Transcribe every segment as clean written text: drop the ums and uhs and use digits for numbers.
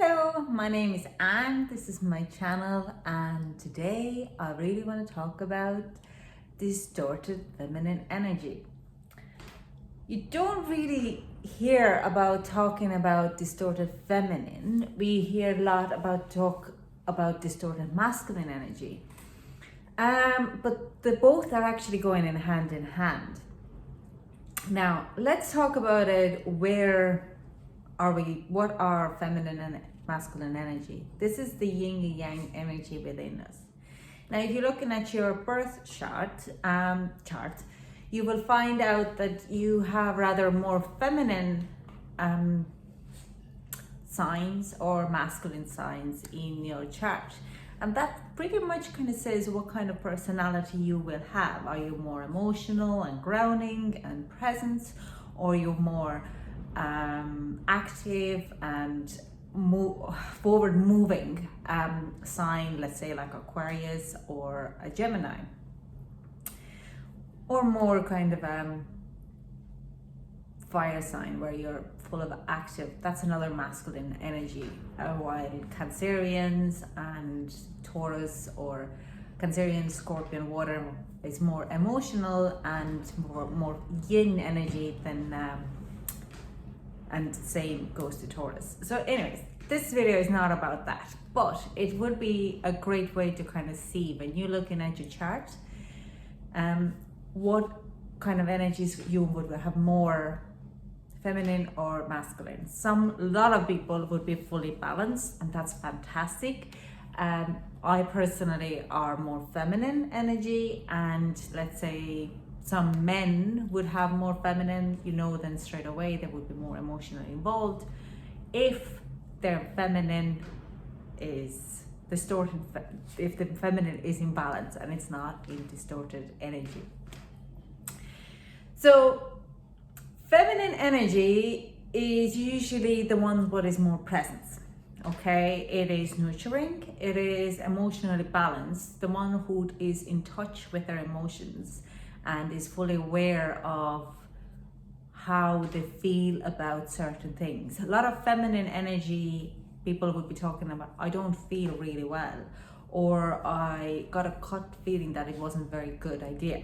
Hello, my name is Anne. This is my channel, and today I really want to talk about distorted feminine energy. You don't really hear about talking about distorted feminine. We hear a lot about talk about distorted masculine energy. But the both are actually going in hand. Now, let's talk about it. What are feminine and masculine energy? This is the yin and yang energy within us. Now, if you're looking at your birth chart, you will find out that you have rather more feminine signs or masculine signs in your chart. And that pretty much kind of says what kind of personality you will have. Are you more emotional and grounding and presence, or you're more active and forward moving sign, let's say like Aquarius or a Gemini, or more kind of fire sign where you're full of active. That's another masculine energy, while Cancerians and Taurus or Cancerian, Scorpion, water is more emotional and more yin energy than and same goes to Taurus. So anyways, this video is not about that, but it would be a great way to kind of see when you're looking at your chart, what kind of energies you would have more feminine or masculine. A lot of people would be fully balanced, and that's fantastic. I personally are more feminine energy, and let's say some men would have more feminine, then straight away they would be more emotionally involved. If their feminine is distorted, if the feminine is imbalanced and it's not in distorted energy. So feminine energy is usually the one what is more presence. Okay, it is nurturing, it is emotionally balanced, the one who is in touch with their emotions and is fully aware of how they feel about certain things. A lot of feminine energy people would be talking about, I don't feel really well, or I got a gut feeling that it wasn't a very good idea.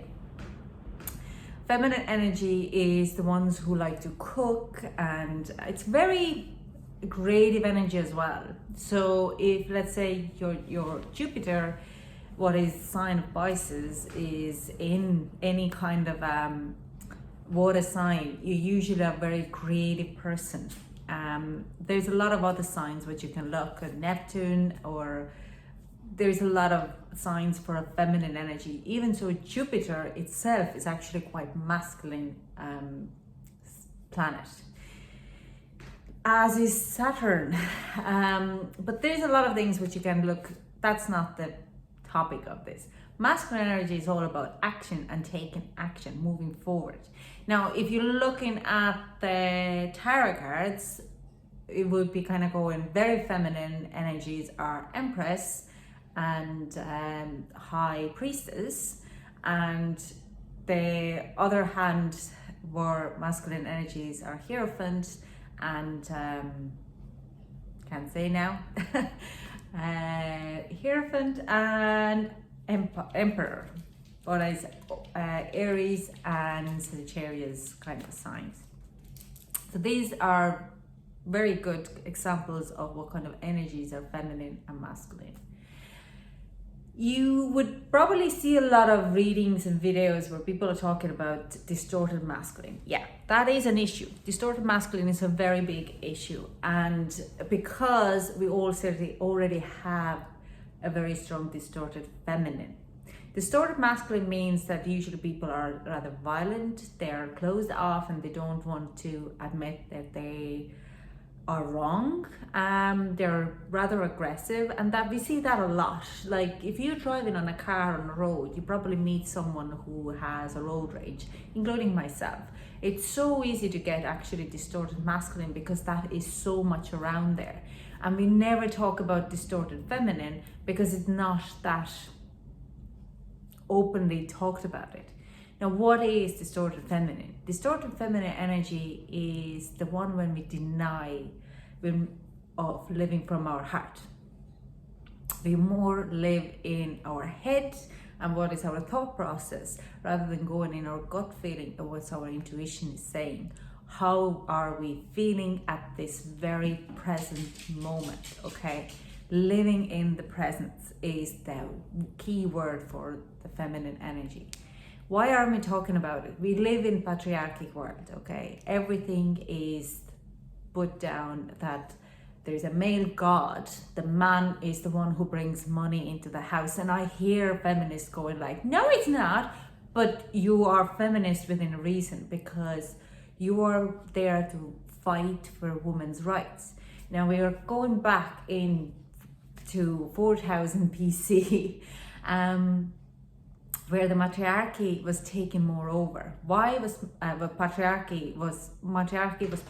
Feminine energy is the ones who like to cook, and it's very creative energy as well. So if, let's say, your Jupiter, what is sign of Pisces, is in any kind of water sign, you usually are a very creative person. There's a lot of other signs which you can look at, Neptune, or there's a lot of signs for a feminine energy. Even so, Jupiter itself is actually quite masculine planet, as is Saturn. But there's a lot of things which you can look. That's not the topic of this. Masculine energy is all about action and taking action, moving forward. Now, if you're looking at the tarot cards, it would be kind of going very feminine energies are Empress and High Priestess, and the other hand where masculine energies are Hierophant and can't say now Hierophant and Emperor, what is Aries and Sagittarius kind of signs. So these are very good examples of what kind of energies are feminine and masculine. You would probably see a lot of readings and videos where people are talking about distorted masculine. Yeah, that is an issue. Distorted masculine is a very big issue, and because we already have a very strong distorted feminine. Distorted masculine means that usually people are rather violent, they are closed off, and they don't want to admit that they are wrong. They're rather aggressive, and that we see that a lot. Like if you're driving on a car on the road, you probably meet someone who has a road rage, including myself. It's so easy to get actually distorted masculine because that is so much around there, and we never talk about distorted feminine because it's not that openly talked about it. Now, what is distorted feminine? Distorted feminine energy is the one when we deny, when of living from our heart. We more live in our head and what is our thought process, rather than going in our gut feeling of what our intuition is saying. How are we feeling at this very present moment? Okay, living in the presence is the key word for the feminine energy. Why are we talking about it? We live in patriarchic world, okay? Everything is put down that there's a male god, the man is the one who brings money into the house. And I hear feminists going like, no, it's not. But you are feminist within a reason, because you are there to fight for women's rights. Now we are going back in to 4000 BC, where the matriarchy was taken more over. Why was matriarchy was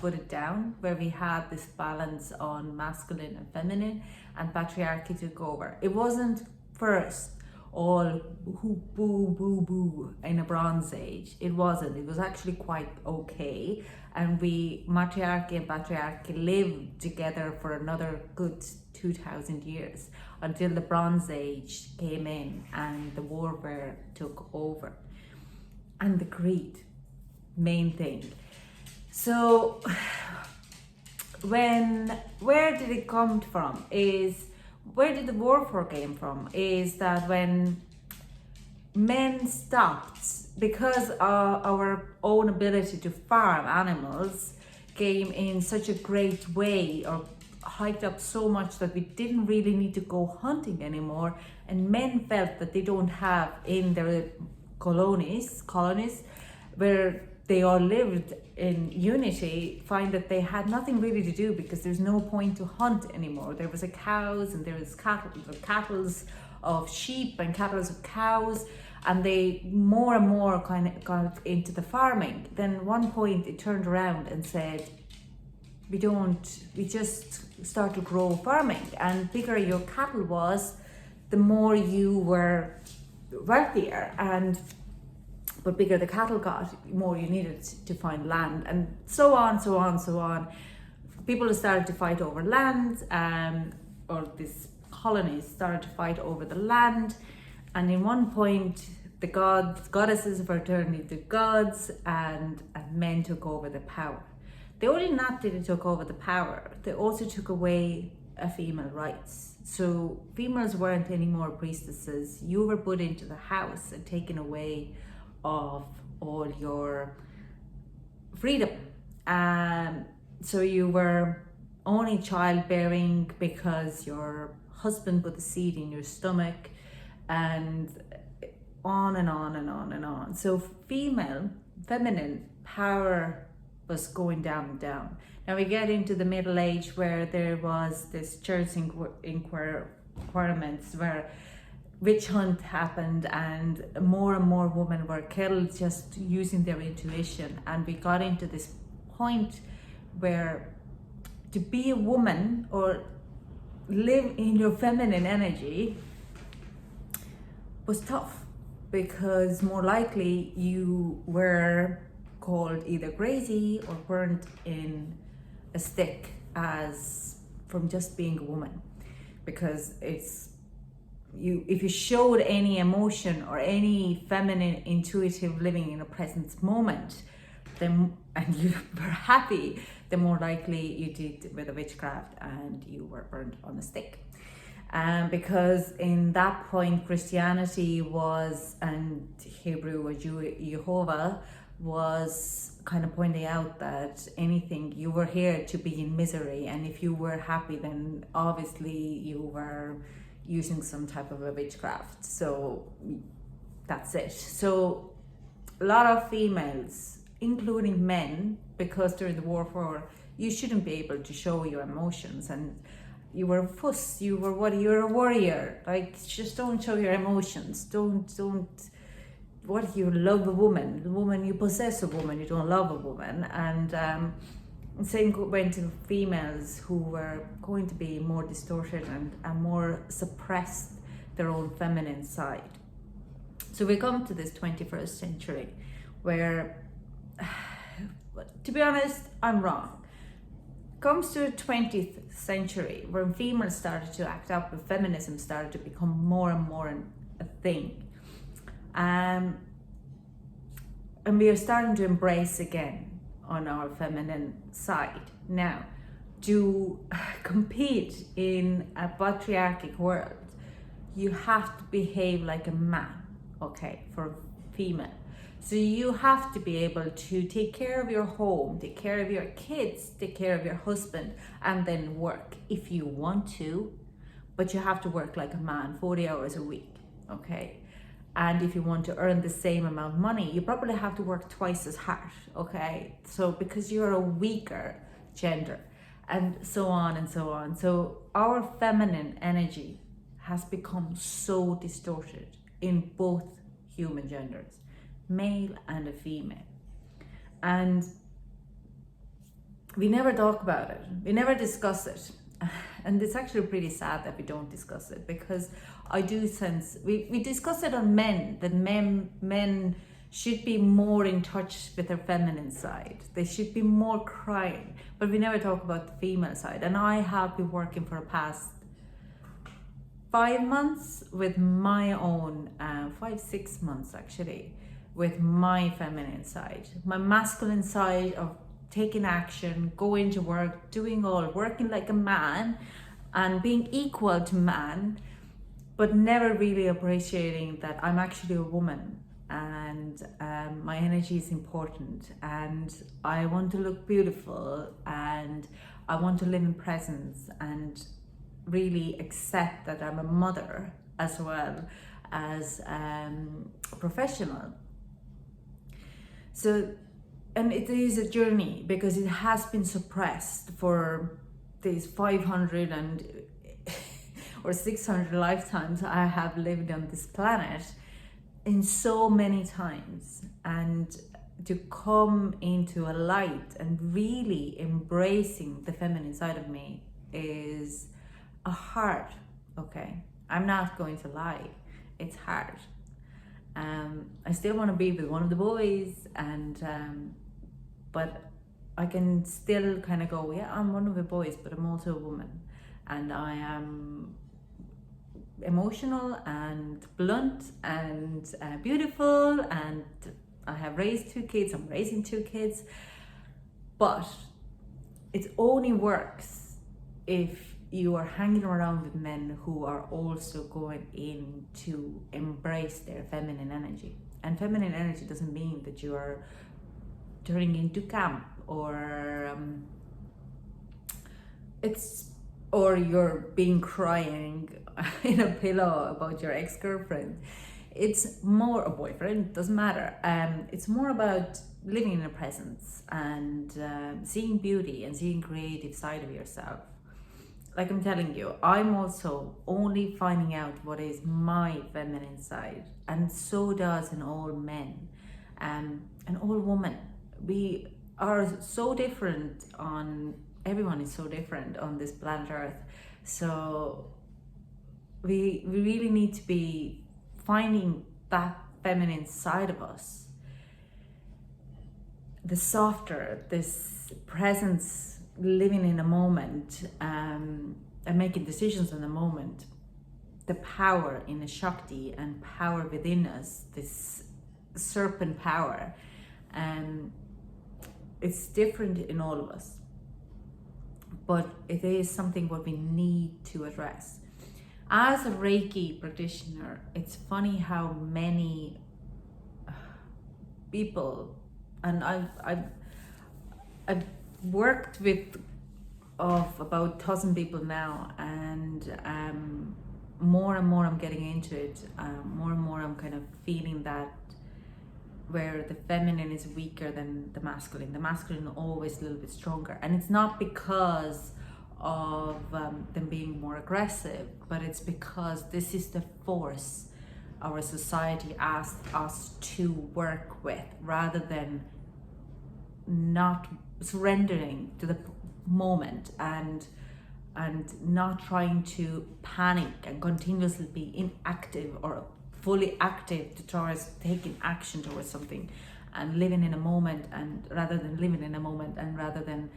put it down, where we had this balance on masculine and feminine, and patriarchy took over. It wasn't first all boo boo boo in a Bronze Age. It wasn't. It was actually quite okay, and matriarchy and patriarchy lived together for another good 2000 years, until the Bronze Age came in and the warfare took over, and the greed, main thing. So where did it come from? Where did the warfare came from? Is that when men stopped, because our own ability to farm animals came in such a great way, or hiked up so much, that we didn't really need to go hunting anymore, and men felt that they don't have in their colonies where they all lived in unity, find that they had nothing really to do, because there's no point to hunt anymore. There was cows, and there was cattles of sheep and cattles of cows, and they more and more kind of got into the farming. Then one point it turned around and said, we just start to grow farming, and bigger your cattle was, the more you were wealthier, but bigger the cattle got, more you needed to find land, and so on. People started to fight over land, or these colonies started to fight over the land, and in one point the goddesses were turned into gods, and men took over the power. They only not did it took over the power, they also took away female rights. So females weren't anymore priestesses. You were put into the house and taken away of all your freedom. So you were only childbearing because your husband put the seed in your stomach, and on and on and on and on. So feminine power was going down and down. Now we get into the Middle Age, where there was this church requirements, where witch hunt happened, and more women were killed just using their intuition. And we got into this point where to be a woman or live in your feminine energy was tough, because more likely you were called either crazy or burnt in a stick as from just being a woman, because if you showed any emotion or any feminine intuitive living in a present moment, then and you were happy, the more likely you did with a witchcraft and you were burnt on a stick. Because in that point Christianity was, and Hebrew or Jehovah was kind of pointing out that anything, you were here to be in misery, and if you were happy, then obviously you were using some type of a witchcraft. So that's it. So a lot of females, including men, because during the warfare you shouldn't be able to show your emotions, and you were a fuss, you're a warrior, like just don't show your emotions, don't what if you love a woman? The woman, you possess a woman, you don't love a woman. And same went to females who were going to be more distorted and more suppressed their own feminine side. So we come to this 21st century where, to be honest, I'm wrong. Comes to the 20th century, when females started to act up and feminism started to become more and more a thing. And we are starting to embrace again on our feminine side. Now, to compete in a patriarchal world, you have to behave like a man, okay, for female. So you have to be able to take care of your home, take care of your kids, take care of your husband, and then work if you want to, but you have to work like a man, 40 hours a week, okay? And if you want to earn the same amount of money, you probably have to work twice as hard, okay? So because you're a weaker gender, and so on and so on. So our feminine energy has become so distorted in both human genders, male and a female. And we never talk about it, we never discuss it. And it's actually pretty sad that we don't discuss it, because I do sense, we discuss it on men, that men should be more in touch with their feminine side. They should be more crying, but we never talk about the female side. And I have been working for the past 5 months with my own, 5-6 months actually, with my feminine side. My masculine side of taking action, going to work, doing all, working like a man and being equal to man, but never really appreciating that I'm actually a woman, and my energy is important, and I want to look beautiful, and I want to live in presence, and really accept that I'm a mother as well as a professional. So, and it is a journey, because it has been suppressed for these 500 and or 600 lifetimes I have lived on this planet, in so many times. And to come into a light and really embracing the feminine side of me is hard, okay? I'm not going to lie, it's hard. I still want to be with one of the boys, and but I can still kind of go, yeah, I'm one of the boys, but I'm also a woman, and I am emotional and blunt and beautiful, and I have raised 2 kids, I'm raising 2 kids, but it only works if you are hanging around with men who are also going in to embrace their feminine energy. And feminine energy doesn't mean that you are turning into camp, or or you're being crying in a pillow about your ex-girlfriend. It's more a boyfriend, doesn't matter. It's more about living in the presence and seeing beauty and seeing creative side of yourself. Like I'm telling you, I'm also only finding out what is my feminine side, and so does in all men and all women. We are so different everyone is so different on this planet Earth. So we really need to be finding that feminine side of us, the softer, this presence, living in a moment, and making decisions in the moment, the power in the Shakti and power within us, this serpent power, it's different in all of us, but it is something what we need to address. As a Reiki practitioner, it's funny how many people, and I've worked with about 1,000 people now, and more and more I'm getting into it, more and more I'm kind of feeling that where the feminine is weaker than the masculine is always a little bit stronger. And it's not because of them being more aggressive, but it's because this is the force our society asked us to work with, rather than not surrendering to the moment and not trying to panic and continuously be inactive or fully active to towards taking action towards something, and living in a moment, and rather than living in a moment, and rather than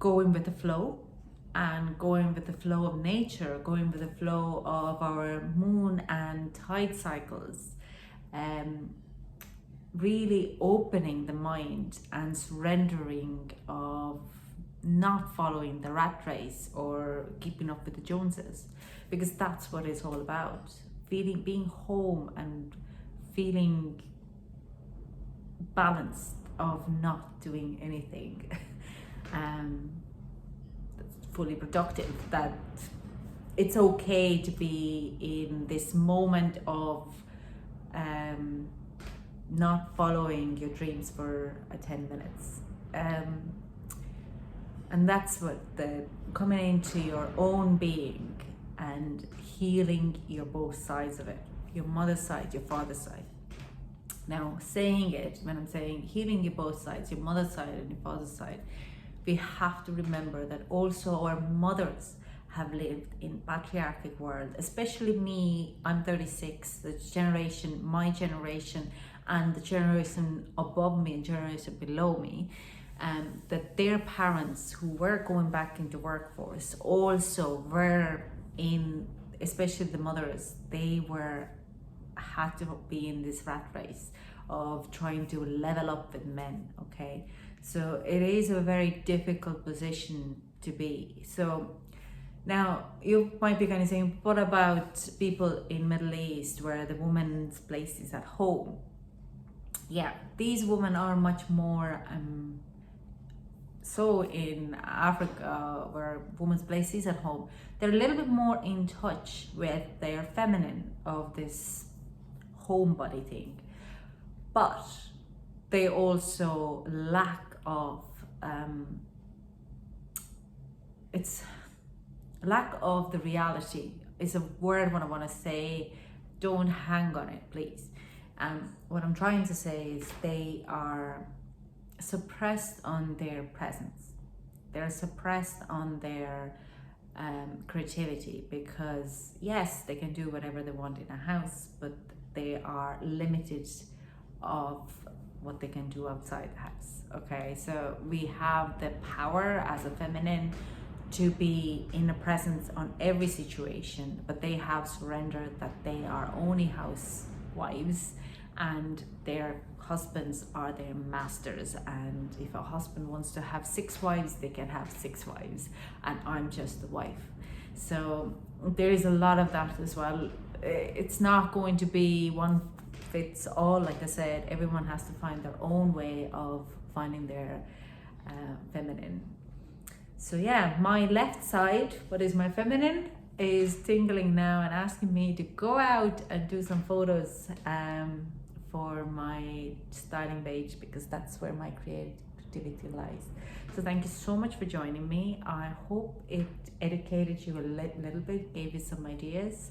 going with the flow, and going with the flow of nature, going with the flow of our moon and tide cycles, really opening the mind and surrendering of not following the rat race or keeping up with the Joneses, because that's what it's all about. Being home and feeling balanced of not doing anything that's fully productive, that it's okay to be in this moment of not following your dreams for 10 minutes. And that's what the coming into your own being and healing your both sides of it, your mother's side, your father's side. Now, saying it, when I'm saying healing your both sides, your mother's side and your father's side, we have to remember that also our mothers have lived in patriarchal world, especially me. I'm 36, the generation, my generation, and the generation above me and generation below me, that their parents who were going back into workforce also were in, especially the mothers, they had to be in this rat race of trying to level up with men. Okay, so it is a very difficult position to be. So now you might be kind of saying, what about people in Middle East where the woman's place is at home? Yeah, these women are much more so in Africa, where women's place is at home, they're a little bit more in touch with their feminine of this homebody thing, but they also lack of it's lack of the reality is a word what I want to say. Don't hang on it, please. What I'm trying to say is they are suppressed on their presence. They're suppressed on their creativity, because yes, they can do whatever they want in a house, but they are limited of what they can do outside the house. Okay, so we have the power as a feminine to be in a presence on every situation, but they have surrendered that they are only housewives and their husbands are their masters, and if a husband wants to have 6 wives, they can have 6 wives, and I'm just the wife. So there is a lot of that as well. It's not going to be one fits all. Like I said, everyone has to find their own way of finding their feminine. So yeah, my left side, what is my feminine, is tingling now and asking me to go out and do some photos for my styling page, because that's where my creativity lies. So thank you so much for joining me. I hope it educated you a little bit, gave you some ideas.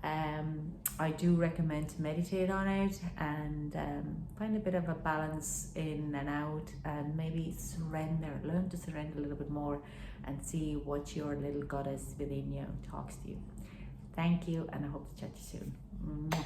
I do recommend to meditate on it and find a bit of a balance in and out, and maybe learn to surrender a little bit more and see what your little goddess within you talks to you. Thank you, and I hope to chat to you soon. Mwah.